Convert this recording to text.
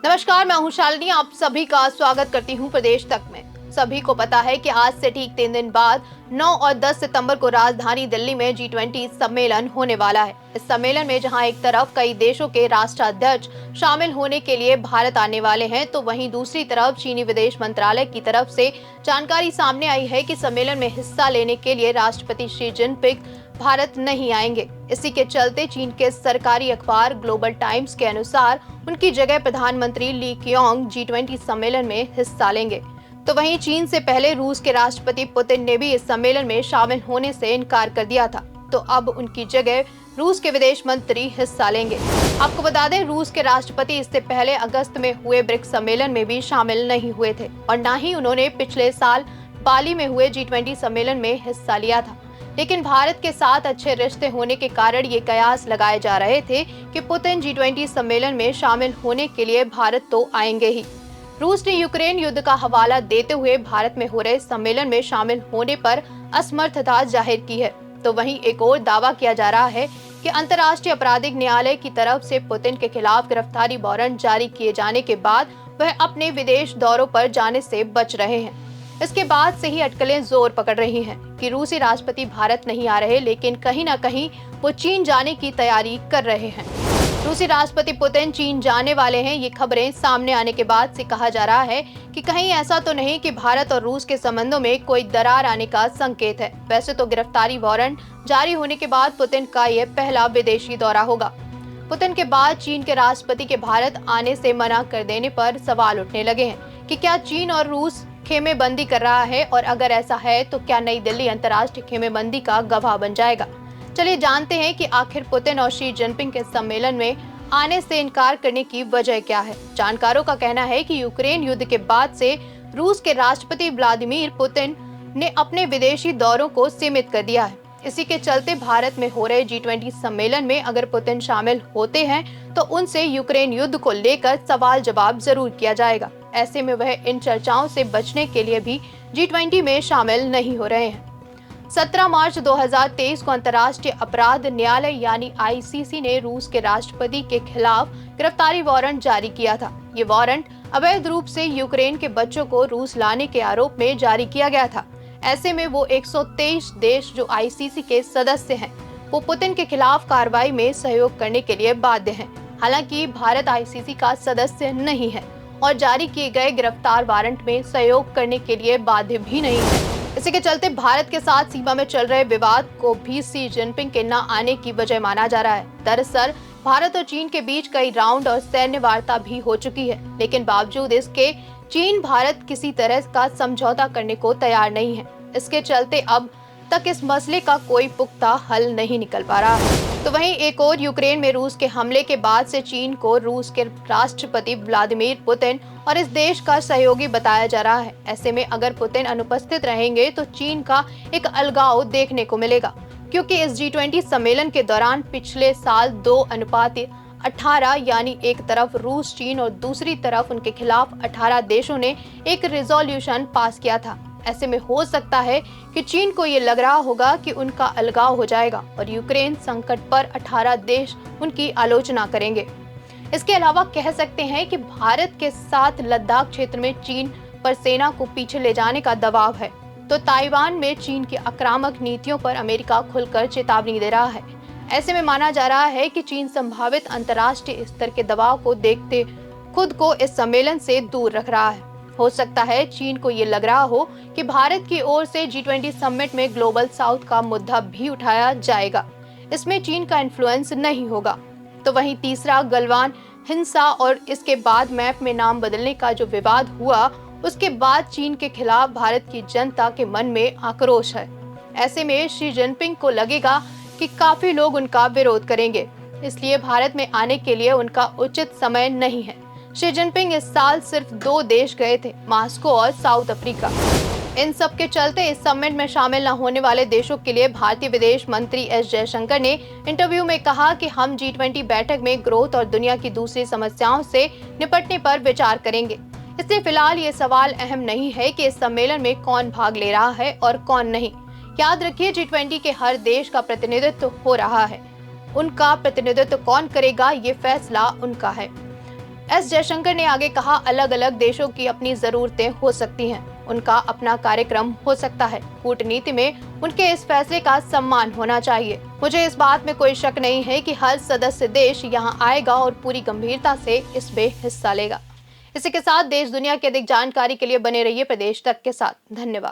नमस्कार, मैं हूं शालिनी। आप सभी का स्वागत करती हूं प्रदेश तक में। सभी को पता है कि आज से ठीक 3 दिन बाद 9 और 10 सितंबर को राजधानी दिल्ली में G20 सम्मेलन होने वाला है। इस सम्मेलन में जहां एक तरफ कई देशों के राष्ट्राध्यक्ष शामिल होने के लिए भारत आने वाले हैं, तो वहीं दूसरी तरफ चीनी विदेश मंत्रालय की तरफ से जानकारी सामने आई है कि सम्मेलन में हिस्सा लेने के लिए राष्ट्रपति शी जिनपिंग भारत नहीं आएंगे। इसी के चलते चीन के सरकारी अखबार ग्लोबल टाइम्स के अनुसार उनकी जगह प्रधानमंत्री ली क्योंग G20 सम्मेलन में हिस्सा लेंगे। तो वहीं चीन से पहले रूस के राष्ट्रपति पुतिन ने भी इस सम्मेलन में शामिल होने से इनकार कर दिया था, तो अब उनकी जगह रूस के विदेश मंत्री हिस्सा लेंगे। आपको बता दें, रूस के राष्ट्रपति इससे पहले अगस्त में हुए ब्रिक्स सम्मेलन में भी शामिल नहीं हुए थे और न ही उन्होंने पिछले साल बाली में हुए G20 सम्मेलन में हिस्सा लिया था। लेकिन भारत के साथ अच्छे रिश्ते होने के कारण ये कयास लगाए जा रहे थे कि पुतिन G20 सम्मेलन में शामिल होने के लिए भारत तो आएंगे ही। रूस ने यूक्रेन युद्ध का हवाला देते हुए भारत में हो रहे सम्मेलन में शामिल होने पर असमर्थता जाहिर की है। तो वहीं एक और दावा किया जा रहा है कि अंतर्राष्ट्रीय आपराधिक न्यायालय की तरफ से पुतिन के खिलाफ गिरफ्तारी वारंट जारी किए जाने के बाद वह अपने विदेश दौरों पर जाने से बच रहे हैं। इसके बाद से ही अटकलें जोर पकड़ रही हैं कि रूसी राष्ट्रपति भारत नहीं आ रहे, लेकिन कहीं ना कहीं वो चीन जाने की तैयारी कर रहे हैं। रूसी राष्ट्रपति पुतिन चीन जाने वाले हैं, ये खबरें सामने आने के बाद से कहा जा रहा है कि कहीं ऐसा तो नहीं कि भारत और रूस के संबंधों में कोई दरार आने का संकेत है। वैसे तो गिरफ्तारी वारंट जारी होने के बाद पुतिन का ये पहला विदेशी दौरा होगा। पुतिन के बाद चीन के राष्ट्रपति के भारत आने से मना कर देने पर सवाल उठने लगे हैं कि क्या चीन और रूस खेमेबंदी कर रहा है, और अगर ऐसा है तो क्या नई दिल्ली अंतर्राष्ट्रीय खेमेबंदी का गवाह बन जाएगा। चलिए जानते हैं कि आखिर पुतिन और शी जिनपिंग के सम्मेलन में आने से इनकार करने की वजह क्या है। जानकारों का कहना है कि यूक्रेन युद्ध के बाद से रूस के राष्ट्रपति व्लादिमीर पुतिन ने अपने विदेशी दौरों को सीमित कर दिया है। इसी के चलते भारत में हो रहे G20 सम्मेलन में अगर पुतिन शामिल होते हैं तो उनसे यूक्रेन युद्ध को लेकर सवाल जवाब जरूर किया जाएगा। ऐसे में वह इन चर्चाओं से बचने के लिए भी G20 में शामिल नहीं हो रहे हैं। 17 मार्च 2023 को अंतर्राष्ट्रीय अपराध न्यायालय यानी ICC ने रूस के राष्ट्रपति के खिलाफ गिरफ्तारी वारंट जारी किया था। ये वारंट अवैध रूप से यूक्रेन के बच्चों को रूस लाने के आरोप में जारी किया गया था। ऐसे में वो 123 देश जो ICC के सदस्य हैं, वो पुतिन के खिलाफ कार्रवाई में सहयोग करने के लिए बाध्य हैं। हालांकि भारत ICC का सदस्य नहीं है और जारी किए गए गिरफ्तार वारंट में सहयोग करने के लिए बाध्य भी नहीं है। इसी के चलते भारत के साथ सीमा में चल रहे विवाद को भी शी जिनपिंग के न आने की वजह माना जा रहा है। दरअसल भारत और चीन के बीच कई राउंड और सैन्य वार्ता भी हो चुकी है, लेकिन बावजूद इसके चीन भारत किसी तरह का समझौता करने को तैयार नहीं है। इसके चलते अब तक इस मसले का कोई पुख्ता हल नहीं निकल पा रहा है। तो वहीं एक और यूक्रेन में रूस के हमले के बाद से चीन को रूस के राष्ट्रपति व्लादिमीर पुतिन और इस देश का सहयोगी बताया जा रहा है। ऐसे में अगर पुतिन अनुपस्थित रहेंगे तो चीन का एक अलगाव देखने को मिलेगा, क्योंकि इस G20 सम्मेलन के दौरान पिछले साल 2:18 यानी एक तरफ रूस चीन और दूसरी तरफ उनके खिलाफ 18 देशों ने एक रिजोल्यूशन पास किया था। ऐसे में हो सकता है कि चीन को ये लग रहा होगा कि उनका अलगाव हो जाएगा और यूक्रेन संकट पर 18 देश उनकी आलोचना करेंगे। इसके अलावा कह सकते हैं कि भारत के साथ लद्दाख क्षेत्र में चीन पर सेना को पीछे ले जाने का दबाव है, तो ताइवान में चीन की आक्रामक नीतियों पर अमेरिका खुलकर चेतावनी दे रहा है। ऐसे में माना जा रहा है कि चीन संभावित अंतर्राष्ट्रीय स्तर के दबाव को देखते खुद को इस सम्मेलन से दूर रख रहा है। हो सकता है चीन को ये लग रहा हो कि भारत की ओर से G20 समिट में ग्लोबल साउथ का मुद्दा भी उठाया जाएगा, इसमें चीन का इन्फ्लुएंस नहीं होगा। तो वहीं तीसरा गलवान हिंसा और इसके बाद मैप में नाम बदलने का जो विवाद हुआ, उसके बाद चीन के खिलाफ भारत की जनता के मन में आक्रोश है। ऐसे में शी जिनपिंग को लगेगा कि काफी लोग उनका विरोध करेंगे, इसलिए भारत में आने के लिए उनका उचित समय नहीं है। शी जिनपिंग इस साल सिर्फ 2 देश गए थे, मॉस्को और साउथ अफ्रीका। इन सब के चलते इस समिट में शामिल न होने वाले देशों के लिए भारतीय विदेश मंत्री एस जयशंकर ने इंटरव्यू में कहा कि हम G20 बैठक में ग्रोथ और दुनिया की दूसरी समस्याओं से निपटने पर विचार करेंगे। इसलिए फिलहाल ये सवाल अहम नहीं है कि इस सम्मेलन में कौन भाग ले रहा है और कौन नहीं। याद रखिए, G20 के हर देश का प्रतिनिधित्व हो रहा है। उनका प्रतिनिधित्व कौन करेगा, ये फैसला उनका है। एस जयशंकर ने आगे कहा, अलग अलग देशों की अपनी जरूरतें हो सकती हैं, उनका अपना कार्यक्रम हो सकता है। कूटनीति में उनके इस फैसले का सम्मान होना चाहिए। मुझे इस बात में कोई शक नहीं है कि हर सदस्य देश यहां आएगा और पूरी गंभीरता से इसमें हिस्सा लेगा। इसी के साथ देश दुनिया की अधिक जानकारी के लिए बने रहिए प्रदेश तक के साथ। धन्यवाद।